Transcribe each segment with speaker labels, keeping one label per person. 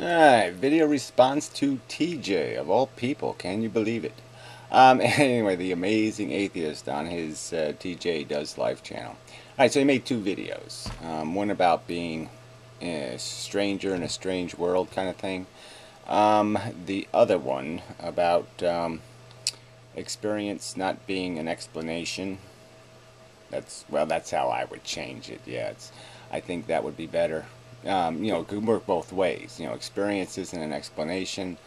Speaker 1: Alright, video response to TJ, of all people. Can you believe it? Anyway, the amazing atheist on his TJ Does Life channel. Alright, so he made two videos. One about being a stranger in a strange world kind of thing. The other one about experience not being an explanation. That's how I would change it. Yeah, I think that would be better. It could work both ways. Experience isn't an explanation,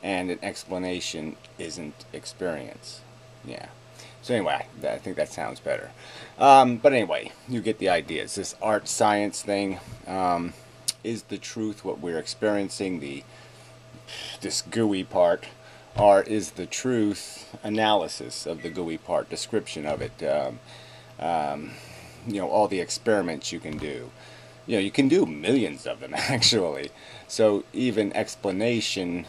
Speaker 1: and an explanation isn't experience. Yeah. So anyway, I think that sounds better. But anyway, you get the idea. It's this art science thing. Is the truth what we're experiencing, this gooey part, or is the truth analysis of the gooey part, description of it? All the experiments you can do. You can do millions of them actually. So even explanation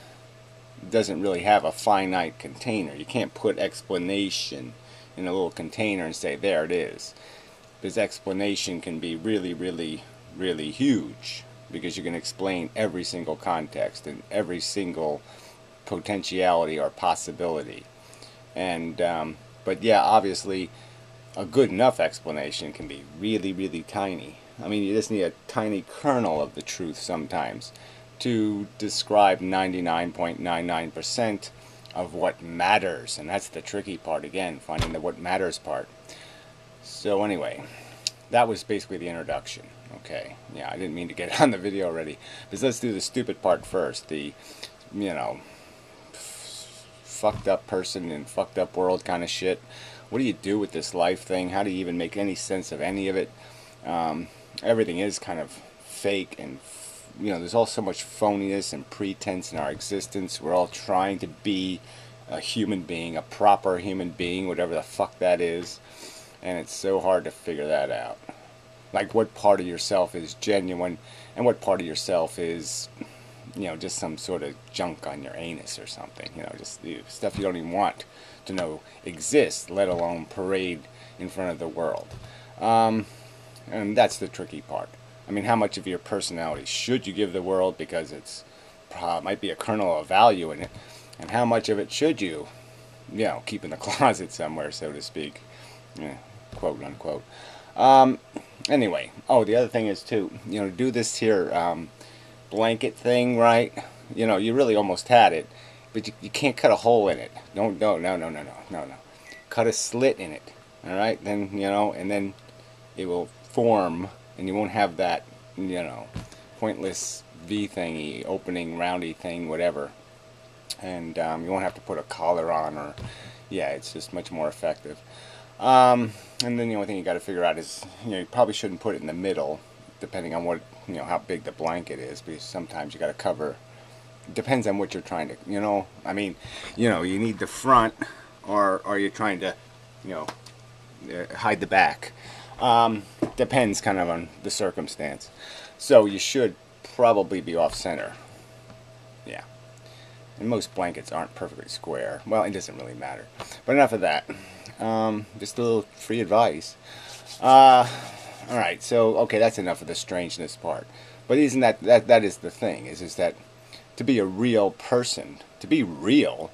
Speaker 1: doesn't really have a finite container. You can't put explanation in a little container and say, there it is. Because explanation can be really, really, really huge. Because you can explain every single context and every single potentiality or possibility. But yeah, obviously, a good enough explanation can be really, really tiny. I mean, you just need a tiny kernel of the truth sometimes to describe 99.99% of what matters. And that's the tricky part, again, finding the what matters part. So anyway, that was basically the introduction. Okay, yeah, I didn't mean to get on the video already. But let's do the stupid part first. The, fucked up person in fucked up world kind of shit. What do you do with this life thing? How do you even make any sense of any of it? Everything is kind of fake, and there's all so much phoniness and pretense in our existence. We're all trying to be a human being, a proper human being, whatever the fuck that is, and it's so hard to figure that out. Like, what part of yourself is genuine and what part of yourself is just some sort of junk on your anus or something, just stuff you don't even want to know exists, let alone parade in front of the world. And that's the tricky part. I mean, how much of your personality should you give the world because it's might be a kernel of value in it, and how much of it should you, keep in the closet somewhere, so to speak, quote unquote. Anyway, the other thing is too, to do this here blanket thing, right? You really almost had it, but you can't cut a hole in it. No. Cut a slit in it. All right, then and then it will form, and you won't have that pointless V thingy, opening roundy thing, whatever. And you won't have to put a collar on, or it's just much more effective. And then the only thing you got to figure out is you probably shouldn't put it in the middle, depending on what how big the blanket is, because sometimes you got to cover. It depends on what you're trying to I mean, you need the front, or are you trying to hide the back? Depends kind of on the circumstance. So you should probably be off center. Yeah. And most blankets aren't perfectly square. Well, it doesn't really matter. But enough of that. Just a little free advice. Alright, so okay, that's enough of the strangeness part. But isn't that is the thing, is that to be a real person, to be real,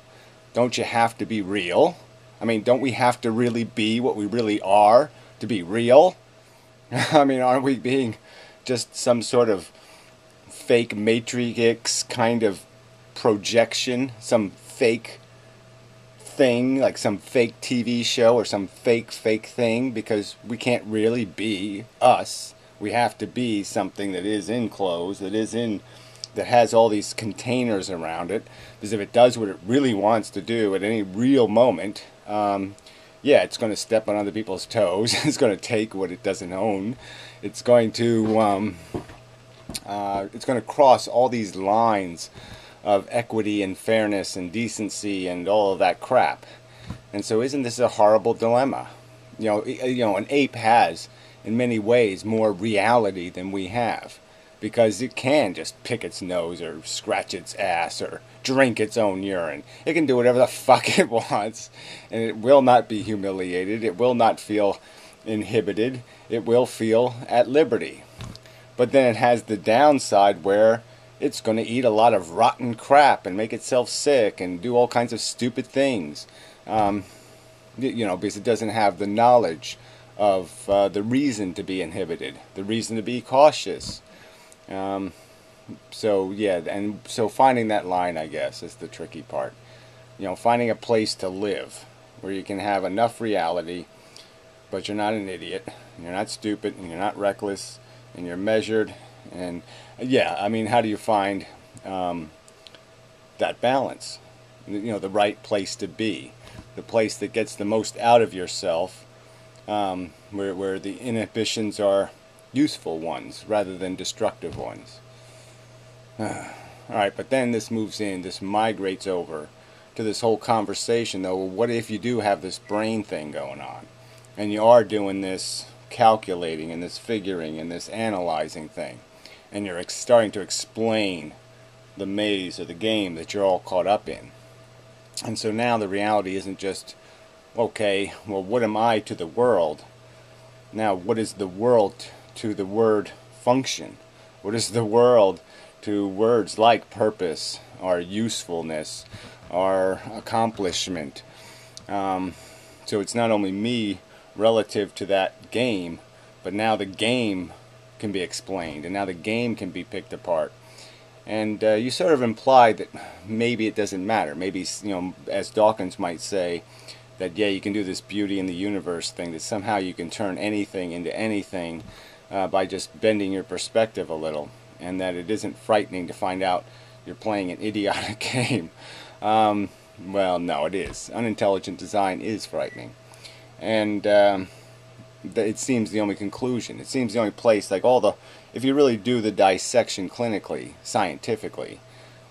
Speaker 1: don't you have to be real? I mean, don't we have to really be what we really are to be real? I mean, aren't we being just some sort of fake matrix kind of projection, some fake thing, like some fake TV show or some fake thing, because we can't really be us. We have to be something that is enclosed, that has all these containers around it, because if it does what it really wants to do at any real moment, it's going to step on other people's toes. It's going to take what it doesn't own. It's going to cross all these lines of equity and fairness and decency and all of that crap. And so isn't this a horrible dilemma? An ape has, in many ways, more reality than we have, because it can just pick its nose or scratch its ass or drink its own urine. It can do whatever the fuck it wants, and it will not be humiliated. It will not feel inhibited. It will feel at liberty. But then it has the downside where it's going to eat a lot of rotten crap and make itself sick and do all kinds of stupid things. Because it doesn't have the knowledge of the reason to be inhibited, the reason to be cautious. So yeah, and so finding that line, I guess, is the tricky part. Finding a place to live where you can have enough reality, but you're not an idiot, you're not stupid, and you're not reckless, and you're measured. And yeah, I mean, how do you find that balance? The right place to be, the place that gets the most out of yourself, where the inhibitions are useful ones rather than destructive ones. Alright, but then this migrates over to this whole conversation, though. What if you do have this brain thing going on, and you are doing this calculating and this figuring and this analyzing thing, and you're starting to explain the maze or the game that you're all caught up in. And so now the reality isn't just, okay, well, what am I to the world? Now, what is the world to the word function? What is the world to words like purpose or usefulness or accomplishment? So it's not only me relative to that game, but now the game can be explained, and now the game can be picked apart. And you sort of implied that maybe it doesn't matter. Maybe, as Dawkins might say, that yeah, you can do this beauty in the universe thing, that somehow you can turn anything into anything by just bending your perspective a little, and that it isn't frightening to find out you're playing an idiotic game. Well, no, it is. Unintelligent design is frightening. And it seems the only conclusion. It seems the only place, like if you really do the dissection clinically, scientifically,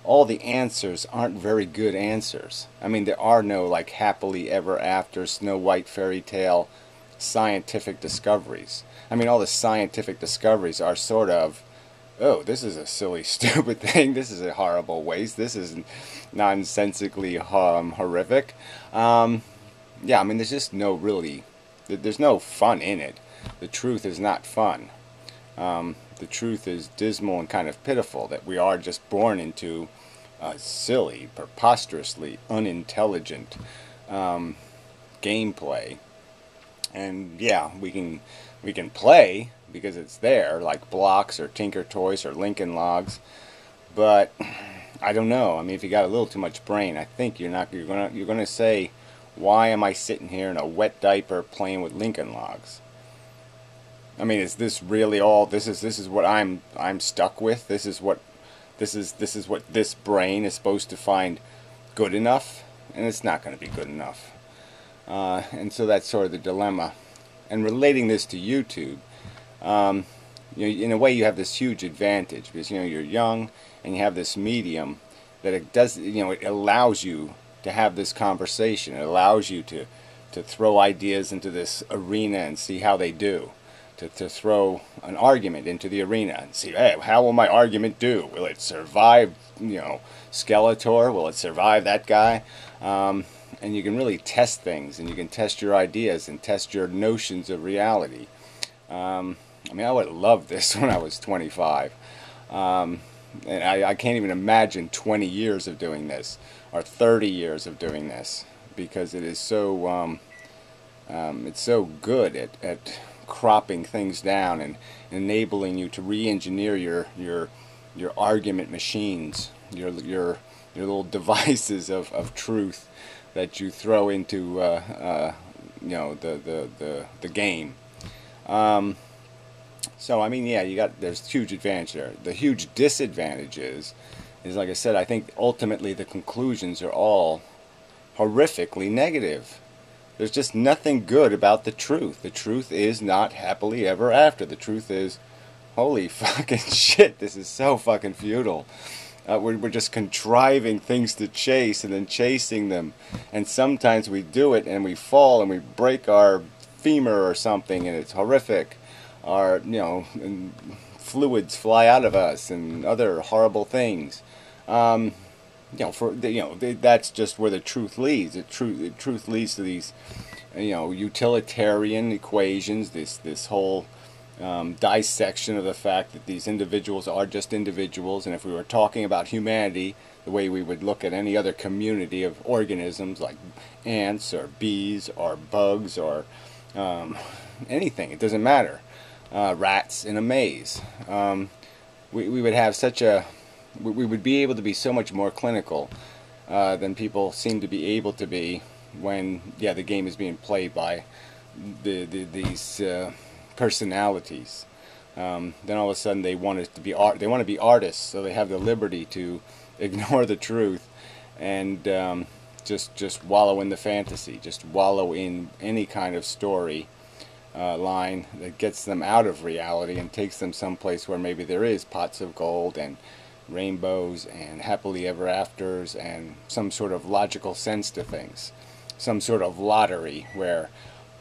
Speaker 1: all the answers aren't very good answers. I mean, there are no, like, happily ever after, Snow White fairy tale scientific discoveries. I mean, all the scientific discoveries are sort of, oh, this is a silly, stupid thing. This is a horrible waste. This is nonsensically horrific. Yeah, I mean, there's just there's no fun in it. The truth is not fun. The truth is dismal and kind of pitiful, that we are just born into a silly, preposterously unintelligent gameplay. And yeah, we can play because it's there, like blocks or Tinker Toys or Lincoln Logs, but I don't know. I mean, if you got a little too much brain, I think you're gonna say, why am I sitting here in a wet diaper playing with Lincoln Logs? I mean, is this really all? This is what I'm stuck with. This is what this brain is supposed to find good enough, and it's not going to be good enough. And so that's sort of the dilemma. And relating this to YouTube, in a way, you have this huge advantage because you're young and you have this medium that it allows you to have this conversation. It allows you to throw ideas into this arena and see how they do. To throw an argument into the arena and see, hey, how will my argument do? Will it survive, Skeletor? Will it survive that guy? And you can really test things, and you can test your ideas and test your notions of reality. I mean, I would have loved this when I was 25. And I can't even imagine 20 years of doing this, or 30 years of doing this, because it is so, it's so good at cropping things down and enabling you to re-engineer your argument machines, your little devices of truth that you throw into the game. So I mean, yeah, there's huge advantage there. The huge disadvantage is like I said, I think ultimately the conclusions are all horrifically negative. There's just nothing good about the truth. The truth is not happily ever after. The truth is, holy fucking shit, this is so fucking futile. We're just contriving things to chase and then chasing them. And sometimes we do it and we fall and we break our femur or something and it's horrific. Or, and fluids fly out of us and other horrible things. That's just where the truth leads. The truth leads to these, utilitarian equations. This whole, dissection of the fact that these individuals are just individuals, and if we were talking about humanity the way we would look at any other community of organisms like ants or bees or bugs or anything, it doesn't matter, rats in a maze, we would have such a, we would be able to be so much more clinical than people seem to be able to be when, yeah, the game is being played by these personalities. Then all of a sudden they want it to be art. They want to be artists, so they have the liberty to ignore the truth and just wallow in the fantasy, just wallow in any kind of story line that gets them out of reality and takes them someplace where maybe there is pots of gold and rainbows and happily ever afters and some sort of logical sense to things, some sort of lottery where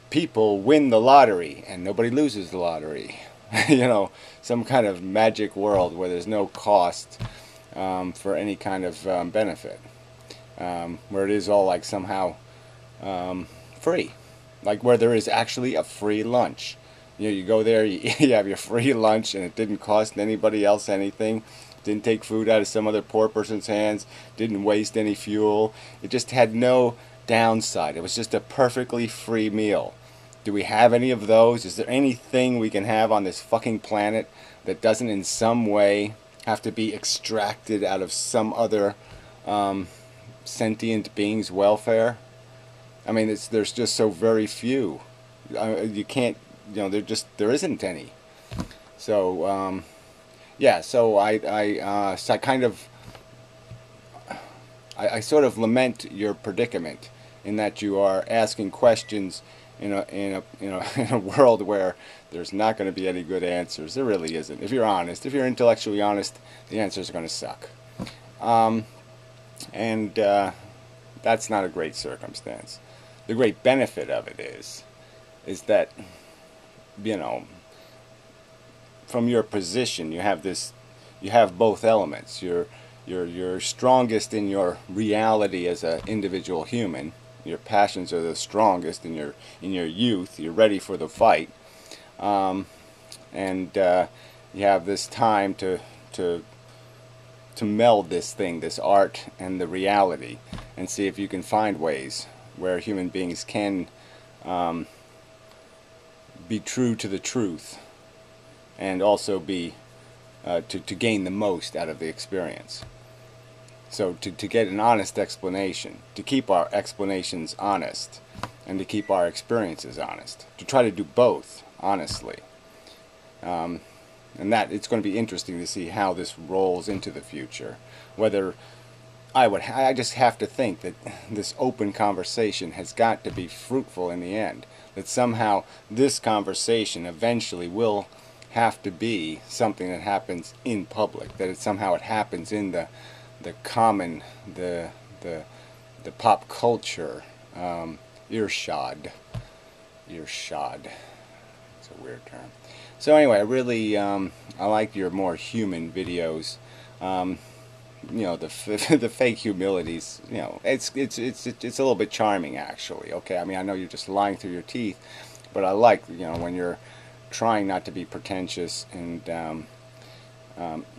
Speaker 1: people win the lottery and nobody loses the lottery. You know, some kind of magic world where there's no cost for any kind of benefit, where it is all like somehow free, like where there is actually a free lunch. You know, you go there, you have your free lunch, and it didn't cost anybody else anything. Didn't take food out of some other poor person's hands. Didn't waste any fuel. It just had no downside. It was just a perfectly free meal. Do we have any of those? Is there anything we can have on this fucking planet that doesn't in some way have to be extracted out of some other sentient being's welfare? I mean, there's just so very few. You can't, you know, there isn't any. So yeah, so I kind of, I sort of lament your predicament in that you are asking questions in a world where there's not going to be any good answers. There really isn't. If you're honest, if you're intellectually honest, the answers are going to suck. And that's not a great circumstance. The great benefit of it is that, you know, from your position, you have both elements. You're strongest in your reality as an individual human. Your passions are the strongest in your youth. You're ready for the fight, and you have this time to meld this thing, this art and the reality, and see if you can find ways where human beings can be true to the truth, and also be to gain the most out of the experience. So to get an honest explanation, to keep our explanations honest, and to keep our experiences honest, to try to do both honestly. And that it's going to be interesting to see how this rolls into the future. Whether I just have to think that this open conversation has got to be fruitful in the end. That somehow this conversation eventually will have to be something that happens in public. That it happens in the common, the pop culture earshot. It's a weird term. So anyway, I really I like your more human videos. You know, the fake humilities. You know, it's a little bit charming actually. Okay, I mean, I know you're just lying through your teeth, but I like, you know, when you're trying not to be pretentious and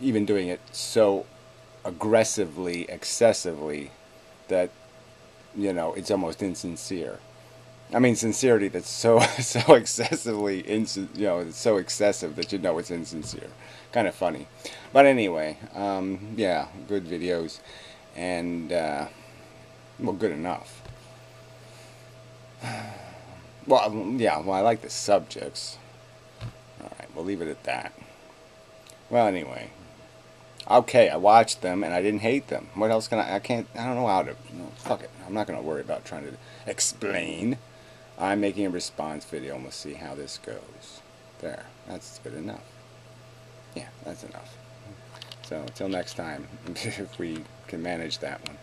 Speaker 1: even doing it so aggressively, excessively, that, you know, it's almost insincere. I mean, sincerity that's so excessively, you know, it's so excessive that you know it's insincere. Kind of funny. But anyway, yeah, good videos, and well, good enough. Well, yeah, well, I like the subjects. All right, we'll leave it at that. Well, anyway. Okay, I watched them and I didn't hate them. What else can I don't know how to, fuck it. I'm not going to worry about trying to explain. I'm making a response video and we'll see how this goes. There, that's good enough. Yeah, that's enough. So, until next time, if we can manage that one.